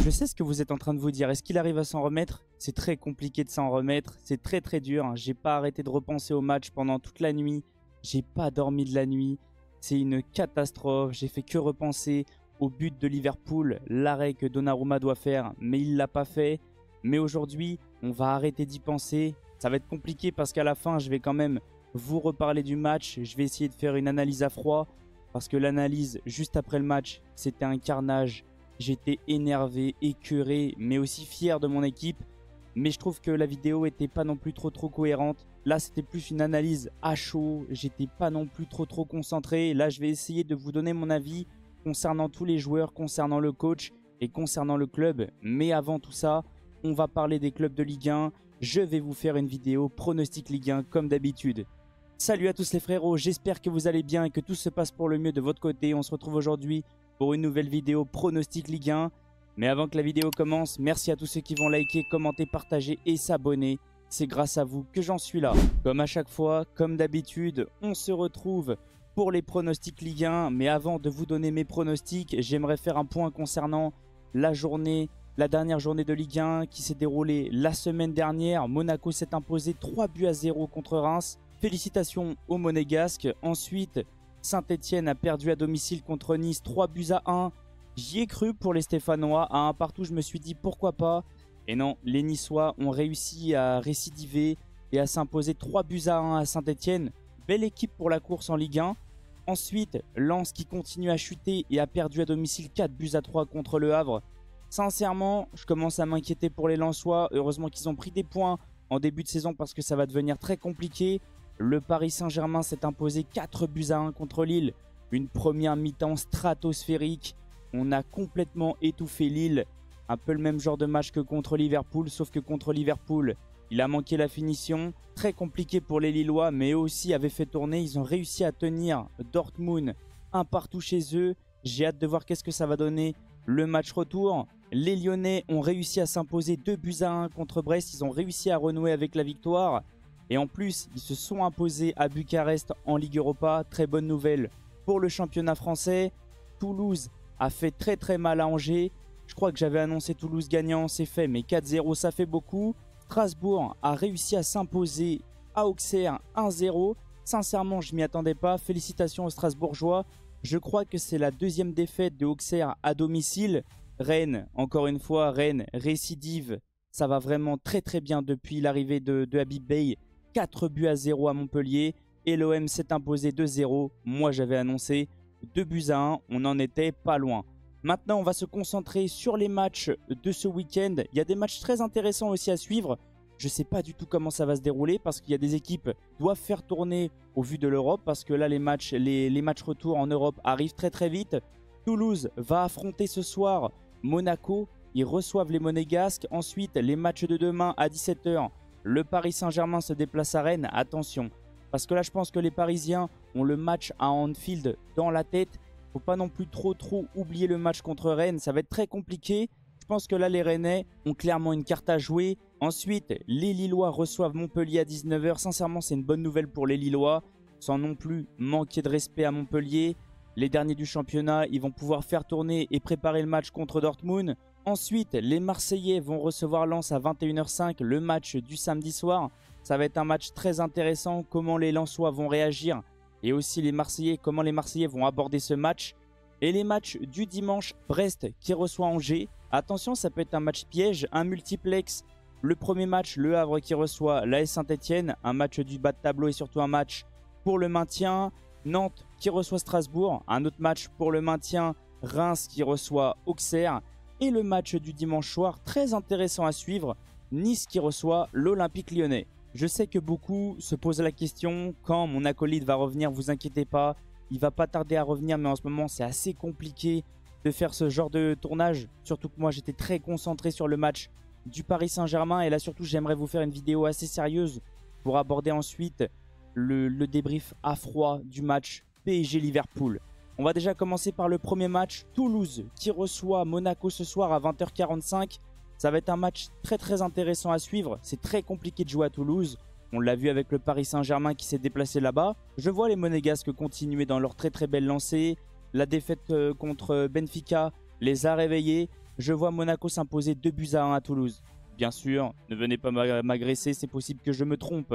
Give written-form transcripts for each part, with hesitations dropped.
Je sais ce que vous êtes en train de vous dire. Est-ce qu'il arrive à s'en remettre? C'est très compliqué de s'en remettre. C'est très très dur. J'ai pas arrêté de repenser au match pendant toute la nuit. J'ai pas dormi de la nuit. C'est une catastrophe. J'ai fait que repenser au but de Liverpool, l'arrêt que Donnarumma doit faire, mais il l'a pas fait. Mais aujourd'hui, on va arrêter d'y penser. Ça va être compliqué parce qu'à la fin, je vais quand même vous reparler du match. Je vais essayer de faire une analyse à froid parce que l'analyse juste après le match, c'était un carnage. J'étais énervé, écœuré, mais aussi fier de mon équipe. Mais je trouve que la vidéo était pas non plus trop cohérente. Là, c'était plus une analyse à chaud. J'étais pas non plus trop concentré. Là, je vais essayer de vous donner mon avis concernant tous les joueurs, concernant le coach et concernant le club. Mais avant tout ça, on va parler des clubs de Ligue 1. Je vais vous faire une vidéo pronostic Ligue 1 comme d'habitude. Salut à tous les frérots, j'espère que vous allez bien et que tout se passe pour le mieux de votre côté. On se retrouve aujourd'hui pour une nouvelle vidéo pronostic Ligue 1. Mais avant que la vidéo commence, merci à tous ceux qui vont liker, commenter, partager et s'abonner. C'est grâce à vous que j'en suis là. Comme à chaque fois, comme d'habitude, on se retrouve pour les pronostics Ligue 1. Mais avant de vous donner mes pronostics, j'aimerais faire un point concernant la dernière journée de Ligue 1 qui s'est déroulée la semaine dernière. Monaco s'est imposé 3-0 contre Reims. Félicitations aux Monégasques. Ensuite, Saint-Etienne a perdu à domicile contre Nice 3-1. J'y ai cru pour les Stéphanois. À un partout, je me suis dit pourquoi pas. Et non, les Niçois ont réussi à récidiver et à s'imposer 3-1 à Saint-Etienne. Belle équipe pour la course en Ligue 1. Ensuite, Lens qui continue à chuter et a perdu à domicile 4-3 contre Le Havre. Sincèrement, je commence à m'inquiéter pour les Lensois. Heureusement qu'ils ont pris des points en début de saison parce que ça va devenir très compliqué. Le Paris Saint-Germain s'est imposé 4-1 contre Lille. Une première mi-temps stratosphérique. On a complètement étouffé Lille. Un peu le même genre de match que contre Liverpool, sauf que contre Liverpool, il a manqué la finition. Très compliqué pour les Lillois, mais eux aussi avaient fait tourner. Ils ont réussi à tenir Dortmund un partout chez eux. J'ai hâte de voir qu'est-ce que ça va donner le match retour. Les Lyonnais ont réussi à s'imposer 2-1 contre Brest. Ils ont réussi à renouer avec la victoire. Et en plus, ils se sont imposés à Bucarest en Ligue Europa. Très bonne nouvelle pour le championnat français. Toulouse a fait très mal à Angers. Je crois que j'avais annoncé Toulouse gagnant, c'est fait, mais 4-0 ça fait beaucoup. Strasbourg a réussi à s'imposer à Auxerre 1-0. Sincèrement, je ne m'y attendais pas. Félicitations aux Strasbourgeois. Je crois que c'est la deuxième défaite de Auxerre à domicile. Rennes, encore une fois, Rennes récidive. Ça va vraiment très bien depuis l'arrivée de Habib Beye. 4-0 à Montpellier. Et l'OM s'est imposé 2-0. Moi, j'avais annoncé 2-1. On n'en était pas loin. Maintenant, on va se concentrer sur les matchs de ce week-end. Il y a des matchs très intéressants aussi à suivre. Je ne sais pas du tout comment ça va se dérouler parce qu'il y a des équipes qui doivent faire tourner au vu de l'Europe. Parce que là, les matchs retour en Europe arrivent très vite. Toulouse va affronter ce soir Monaco. Ils reçoivent les Monégasques. Ensuite, les matchs de demain à 17 h. Le Paris Saint-Germain se déplace à Rennes. Attention, parce que là, je pense que les Parisiens ont le match à Anfield dans la tête. Il ne faut pas non plus trop oublier le match contre Rennes. Ça va être très compliqué. Je pense que là, les Rennais ont clairement une carte à jouer. Ensuite, les Lillois reçoivent Montpellier à 19 h. Sincèrement, c'est une bonne nouvelle pour les Lillois. Sans non plus manquer de respect à Montpellier. Les derniers du championnat, ils vont pouvoir faire tourner et préparer le match contre Dortmund. Ensuite, les Marseillais vont recevoir Lens à 21 h 05, le match du samedi soir. Ça va être un match très intéressant, comment les Lensois vont réagir et aussi les Marseillais, comment les Marseillais vont aborder ce match. Et les matchs du dimanche, Brest qui reçoit Angers. Attention, ça peut être un match piège, un multiplex. Le premier match, Le Havre qui reçoit l'AS Saint-Etienne, un match du bas de tableau et surtout un match pour le maintien. Nantes qui reçoit Strasbourg, un autre match pour le maintien. Reims qui reçoit Auxerre. Et le match du dimanche soir, très intéressant à suivre, Nice qui reçoit l'Olympique Lyonnais. Je sais que beaucoup se posent la question, quand mon acolyte va revenir, vous inquiétez pas, il va pas tarder à revenir, mais en ce moment c'est assez compliqué de faire ce genre de tournage. Surtout que moi j'étais très concentré sur le match du Paris Saint-Germain et là surtout j'aimerais vous faire une vidéo assez sérieuse pour aborder ensuite le débrief à froid du match PSG-Liverpool. On va déjà commencer par le premier match, Toulouse qui reçoit Monaco ce soir à 20 h 45. Ça va être un match très intéressant à suivre. C'est très compliqué de jouer à Toulouse. On l'a vu avec le Paris Saint-Germain qui s'est déplacé là-bas. Je vois les Monégasques continuer dans leur très belle lancée. La défaite contre Benfica les a réveillés. Je vois Monaco s'imposer 2-1 à Toulouse. Bien sûr, ne venez pas m'agresser, c'est possible que je me trompe.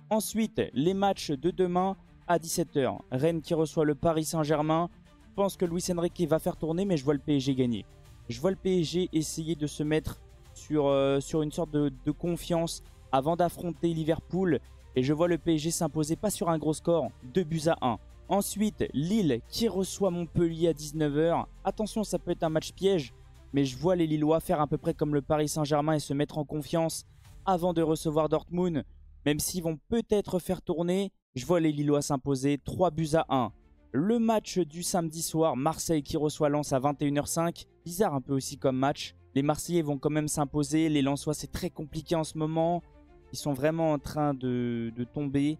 Ensuite, les matchs de demain à 17 h. Rennes qui reçoit le Paris Saint-Germain. Je pense que Luis Enrique va faire tourner, mais je vois le PSG gagner. Je vois le PSG essayer de se mettre sur une sorte de confiance avant d'affronter Liverpool. Et je vois le PSG s'imposer pas sur un gros score, 2-1. Ensuite, Lille qui reçoit Montpellier à 19 h. Attention, ça peut être un match piège. Mais je vois les Lillois faire à peu près comme le Paris Saint-Germain et se mettre en confiance avant de recevoir Dortmund. Même s'ils vont peut-être faire tourner, je vois les Lillois s'imposer 3-1. Le match du samedi soir, Marseille qui reçoit Lens à 21 h 05. Bizarre un peu aussi comme match. Les Marseillais vont quand même s'imposer. Les Lensois, c'est très compliqué en ce moment. Ils sont vraiment en train de tomber.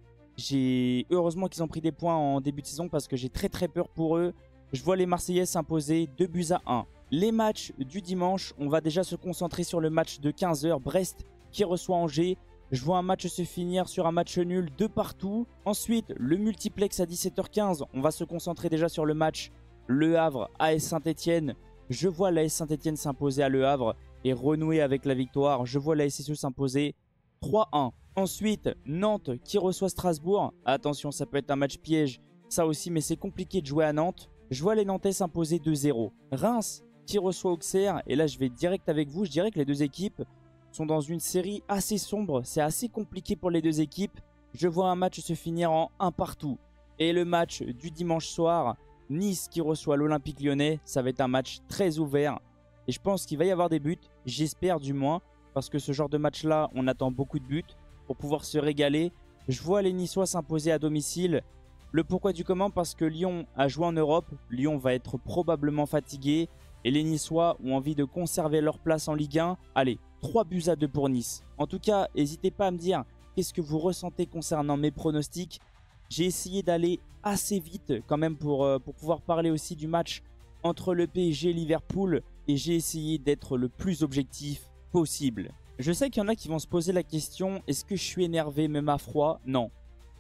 Heureusement qu'ils ont pris des points en début de saison parce que j'ai très peur pour eux. Je vois les Marseillais s'imposer 2-1. Les matchs du dimanche, on va déjà se concentrer sur le match de 15 h. Brest qui reçoit Angers. Je vois un match se finir sur un match nul de partout. Ensuite, le multiplex à 17 h 15. On va se concentrer déjà sur le match Le Havre AS Saint-Etienne. Je vois l'AS Saint-Etienne s'imposer à Le Havre et renouer avec la victoire. Je vois la SSE s'imposer 3-1. Ensuite, Nantes qui reçoit Strasbourg. Attention, ça peut être un match piège. Ça aussi, mais c'est compliqué de jouer à Nantes. Je vois les Nantais s'imposer 2-0. Reims qui reçoit Auxerre. Et là, je vais direct avec vous. Je dirais que les deux équipes sont dans une série assez sombre. C'est assez compliqué pour les deux équipes. Je vois un match se finir en 1 partout. Et le match du dimanche soir, Nice qui reçoit l'Olympique Lyonnais. Ça va être un match très ouvert. Et je pense qu'il va y avoir des buts. J'espère du moins. Parce que ce genre de match-là, on attend beaucoup de buts pour pouvoir se régaler. Je vois les Niçois s'imposer à domicile. Le pourquoi du comment, parce que Lyon a joué en Europe. Lyon va être probablement fatigué. Et les Niçois ont envie de conserver leur place en Ligue 1. Allez, 3-2 pour Nice. En tout cas, n'hésitez pas à me dire qu'est-ce que vous ressentez concernant mes pronostics. J'ai essayé d'aller assez vite quand même pour pouvoir parler aussi du match entre le PSG et Liverpool. Et j'ai essayé d'être le plus objectif possible. Je sais qu'il y en a qui vont se poser la question, est-ce que je suis énervé même à froid? Non.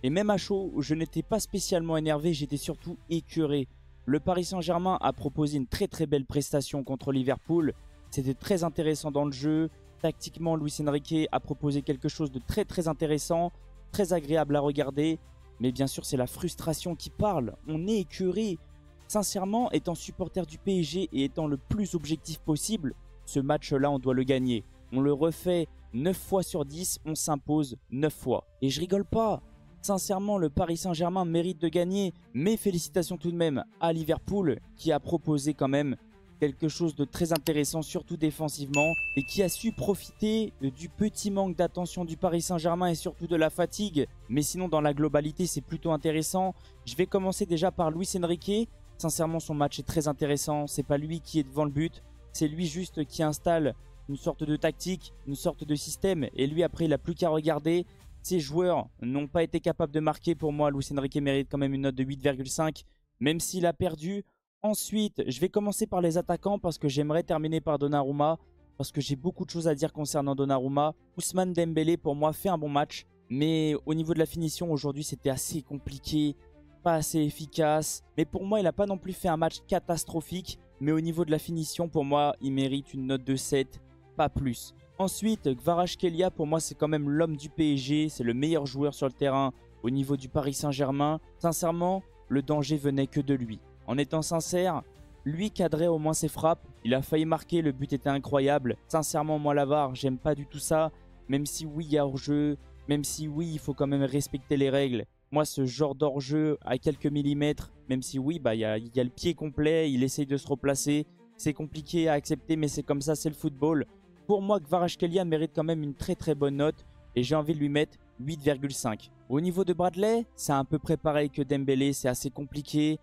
Et même à chaud, je n'étais pas spécialement énervé, j'étais surtout écœuré. Le Paris Saint-Germain a proposé une très belle prestation contre Liverpool. C'était très intéressant dans le jeu. Tactiquement, Luis Enrique a proposé quelque chose de très intéressant, très agréable à regarder. Mais bien sûr, c'est la frustration qui parle. On est écœuré. Sincèrement, étant supporter du PSG et étant le plus objectif possible, ce match-là, on doit le gagner. On le refait 9 fois sur 10, on s'impose 9 fois. Et je rigole pas. Sincèrement, le Paris Saint-Germain mérite de gagner. Mais félicitations tout de même à Liverpool qui a proposé quand même quelque chose de très intéressant, surtout défensivement. Et qui a su profiter du petit manque d'attention du Paris Saint-Germain et surtout de la fatigue. Mais sinon, dans la globalité, c'est plutôt intéressant. Je vais commencer déjà par Luis Enrique. Sincèrement, son match est très intéressant. C'est pas lui qui est devant le but. C'est lui juste qui installe une sorte de tactique, une sorte de système. Et lui, après, il n'a plus qu'à regarder. Ces joueurs n'ont pas été capables de marquer. Pour moi, Luis Enrique mérite quand même une note de 8,5, même s'il a perdu. Ensuite, je vais commencer par les attaquants parce que j'aimerais terminer par Donnarumma. Parce que j'ai beaucoup de choses à dire concernant Donnarumma. Ousmane Dembélé, pour moi, fait un bon match. Mais au niveau de la finition, aujourd'hui, c'était assez compliqué. Pas assez efficace. Mais pour moi, il n'a pas non plus fait un match catastrophique. Mais au niveau de la finition, pour moi, il mérite une note de 7, pas plus. Ensuite, Kvaratskhelia, pour moi, c'est quand même l'homme du PSG. C'est le meilleur joueur sur le terrain au niveau du Paris Saint-Germain. Sincèrement, le danger venait que de lui. En étant sincère, lui cadrait au moins ses frappes. Il a failli marquer, le but était incroyable. Sincèrement, moi, la VAR, j'aime pas du tout ça. Même si oui, il y a hors-jeu. Même si oui, il faut quand même respecter les règles. Moi, ce genre d'hors-jeu à quelques millimètres, même si oui, il y a le pied complet, il essaye de se replacer. C'est compliqué à accepter, mais c'est comme ça, c'est le football. Pour moi, Kvaratskhelia mérite quand même une très bonne note et j'ai envie de lui mettre 8,5. Au niveau de Bradley, c'est à peu près pareil que Dembélé, c'est assez compliqué,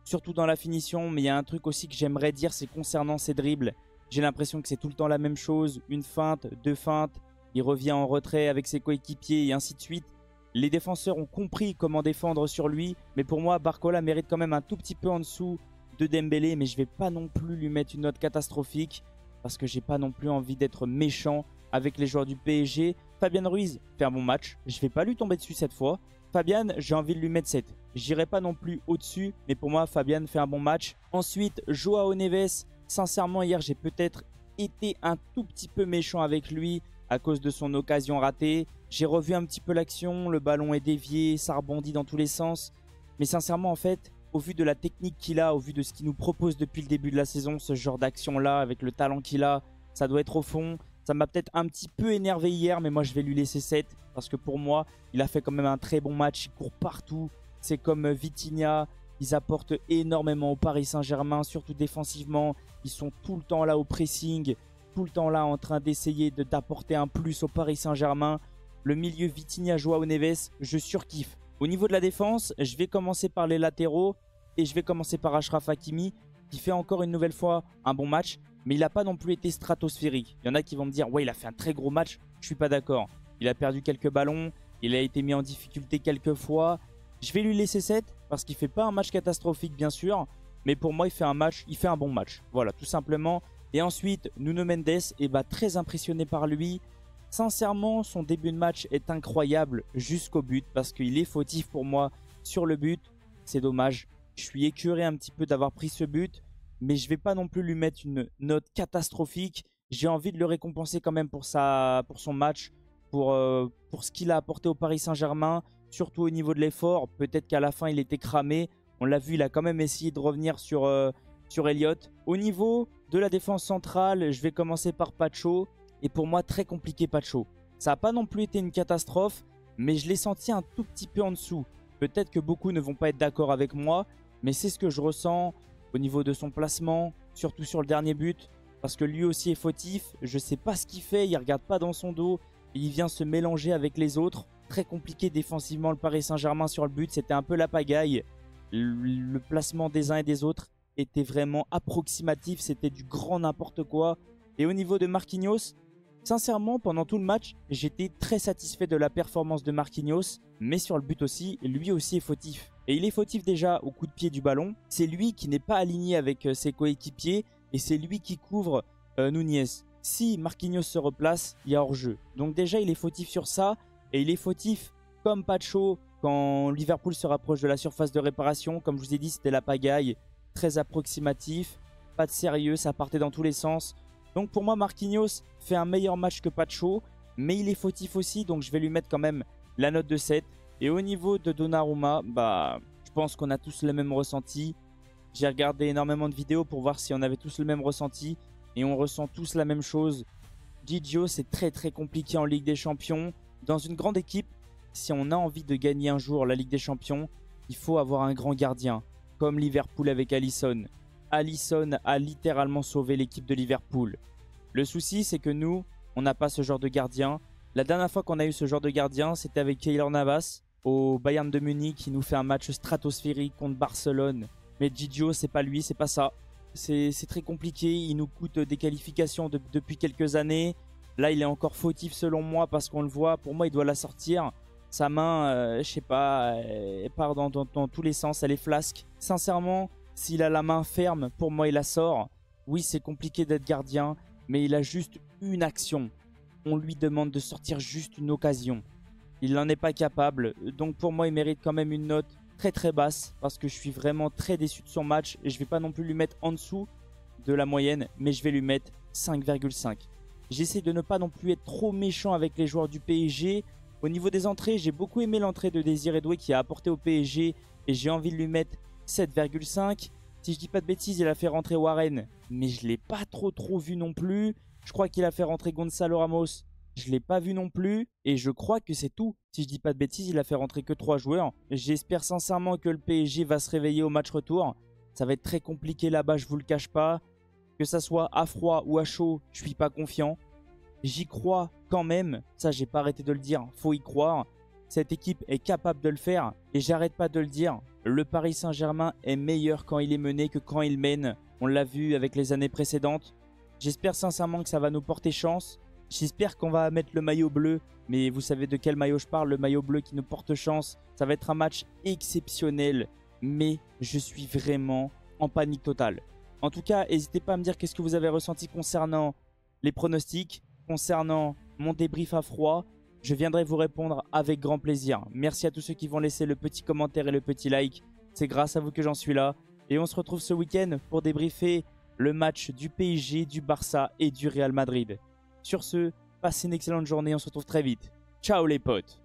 surtout dans la finition. Mais il y a un truc aussi que j'aimerais dire, c'est concernant ses dribbles. J'ai l'impression que c'est tout le temps la même chose, une feinte, deux feintes, il revient en retrait avec ses coéquipiers et ainsi de suite. Les défenseurs ont compris comment défendre sur lui, mais pour moi, Barcola mérite quand même un tout petit peu en dessous de Dembélé, mais je vais pas non plus lui mettre une note catastrophique parce que j'ai pas non plus envie d'être méchant avec les joueurs du PSG. Fabien Ruiz fait un bon match, je vais pas lui tomber dessus cette fois. Fabian, j'ai envie de lui mettre 7. J'irai pas non plus au-dessus, mais pour moi, Fabian fait un bon match. Ensuite, Joao Neves, sincèrement, hier, j'ai peut-être été un tout petit peu méchant avec lui à cause de son occasion ratée. J'ai revu un petit peu l'action, le ballon est dévié, ça rebondit dans tous les sens. Mais sincèrement, en fait, au vu de la technique qu'il a, au vu de ce qu'il nous propose depuis le début de la saison, ce genre d'action-là, avec le talent qu'il a, ça doit être au fond. Ça m'a peut-être un petit peu énervé hier, mais moi je vais lui laisser 7. Parce que pour moi, il a fait quand même un très bon match, il court partout. C'est comme Vitinha, ils apportent énormément au Paris Saint-Germain, surtout défensivement. Ils sont tout le temps là au pressing, tout le temps là en train d'essayer d'apporter un plus au Paris Saint-Germain. Le milieu Vitinha, Joao Neves, je surkiffe. Au niveau de la défense, je vais commencer par les latéraux et je vais commencer par Achraf Hakimi qui fait encore une nouvelle fois un bon match, mais il n'a pas non plus été stratosphérique. Il y en a qui vont me dire « Ouais, il a fait un très gros match », je suis pas d'accord. Il a perdu quelques ballons, il a été mis en difficulté quelques fois. Je vais lui laisser 7 parce qu'il ne fait pas un match catastrophique bien sûr, mais pour moi il fait un bon match. Voilà, tout simplement. Et ensuite, Nuno Mendes, très impressionné par lui. Sincèrement, son début de match est incroyable jusqu'au but parce qu'il est fautif pour moi sur le but. C'est dommage. Je suis écœuré un petit peu d'avoir pris ce but, mais je ne vais pas non plus lui mettre une note catastrophique. J'ai envie de le récompenser quand même pour son match, pour ce qu'il a apporté au Paris Saint-Germain, surtout au niveau de l'effort. Peut-être qu'à la fin, il était cramé. On l'a vu, il a quand même essayé de revenir sur Elliott. Au niveau de la défense centrale, je vais commencer par Pacho. Et pour moi, très compliqué Pacho. Ça n'a pas non plus été une catastrophe, mais je l'ai senti un tout petit peu en dessous. Peut-être que beaucoup ne vont pas être d'accord avec moi, mais c'est ce que je ressens au niveau de son placement, surtout sur le dernier but, parce que lui aussi est fautif. Je ne sais pas ce qu'il fait, il ne regarde pas dans son dos, et il vient se mélanger avec les autres. Très compliqué défensivement le Paris Saint-Germain sur le but, c'était un peu la pagaille. Le placement des uns et des autres était vraiment approximatif, c'était du grand n'importe quoi. Et au niveau de Marquinhos, sincèrement, pendant tout le match, j'étais très satisfait de la performance de Marquinhos, mais sur le but aussi, lui aussi est fautif. Et il est fautif déjà au coup de pied du ballon. C'est lui qui n'est pas aligné avec ses coéquipiers et c'est lui qui couvre Nunez. Si Marquinhos se replace, il y a hors-jeu. Donc déjà, il est fautif sur ça et il est fautif comme Pacho quand Liverpool se rapproche de la surface de réparation. Comme je vous ai dit, c'était la pagaille, très approximatif, pas de sérieux, ça partait dans tous les sens. Donc pour moi, Marquinhos fait un meilleur match que Pacho, mais il est fautif aussi, donc je vais lui mettre quand même la note de 7. Et au niveau de Donnarumma, je pense qu'on a tous le même ressenti. J'ai regardé énormément de vidéos pour voir si on avait tous le même ressenti, et on ressent tous la même chose. Gigio, c'est très très compliqué en Ligue des Champions. Dans une grande équipe, si on a envie de gagner un jour la Ligue des Champions, il faut avoir un grand gardien, comme Liverpool avec Alisson. Alisson a littéralement sauvé l'équipe de Liverpool. Le souci, c'est que nous, on n'a pas ce genre de gardien. La dernière fois qu'on a eu ce genre de gardien, c'était avec Keylor Navas au Bayern de Munich qui nous fait un match stratosphérique contre Barcelone. Mais Gigio, c'est pas lui, c'est pas ça. C'est très compliqué, il nous coûte des qualifications depuis quelques années. Là, il est encore fautif selon moi parce qu'on le voit. Pour moi, il doit la sortir. Sa main, je sais pas, elle part dans tous les sens, elle est flasque. Sincèrement, s'il a la main ferme, pour moi, il la sort. Oui, c'est compliqué d'être gardien, mais il a juste une action. On lui demande de sortir juste une occasion. Il n'en est pas capable. Donc pour moi, il mérite quand même une note très très basse parce que je suis vraiment très déçu de son match. Et je ne vais pas non plus lui mettre en dessous de la moyenne, mais je vais lui mettre 5,5. J'essaie de ne pas non plus être trop méchant avec les joueurs du PSG. Au niveau des entrées, j'ai beaucoup aimé l'entrée de Désiré Doué qui a apporté au PSG et j'ai envie de lui mettre 7,5. Si je dis pas de bêtises, il a fait rentrer Warren, mais je ne l'ai pas trop vu non plus. Je crois qu'il a fait rentrer Gonzalo Ramos. Je ne l'ai pas vu non plus. Et je crois que c'est tout. Si je dis pas de bêtises, il a fait rentrer que 3 joueurs. J'espère sincèrement que le PSG va se réveiller au match retour. Ça va être très compliqué là-bas, je vous le cache pas. Que ça soit à froid ou à chaud, je suis pas confiant. J'y crois quand même. Ça, j'ai pas arrêté de le dire. Faut y croire. Cette équipe est capable de le faire. Et j'arrête pas de le dire. Le Paris Saint-Germain est meilleur quand il est mené que quand il mène. On l'a vu avec les années précédentes. J'espère sincèrement que ça va nous porter chance. J'espère qu'on va mettre le maillot bleu. Mais vous savez de quel maillot je parle, le maillot bleu qui nous porte chance. Ça va être un match exceptionnel. Mais je suis vraiment en panique totale. En tout cas, n'hésitez pas à me dire qu'est-ce que vous avez ressenti concernant les pronostics, concernant mon débrief à froid. Je viendrai vous répondre avec grand plaisir. Merci à tous ceux qui vont laisser le petit commentaire et le petit like. C'est grâce à vous que j'en suis là. Et on se retrouve ce week-end pour débriefer le match du PSG, du Barça et du Real Madrid. Sur ce, passez une excellente journée, on se retrouve très vite. Ciao les potes!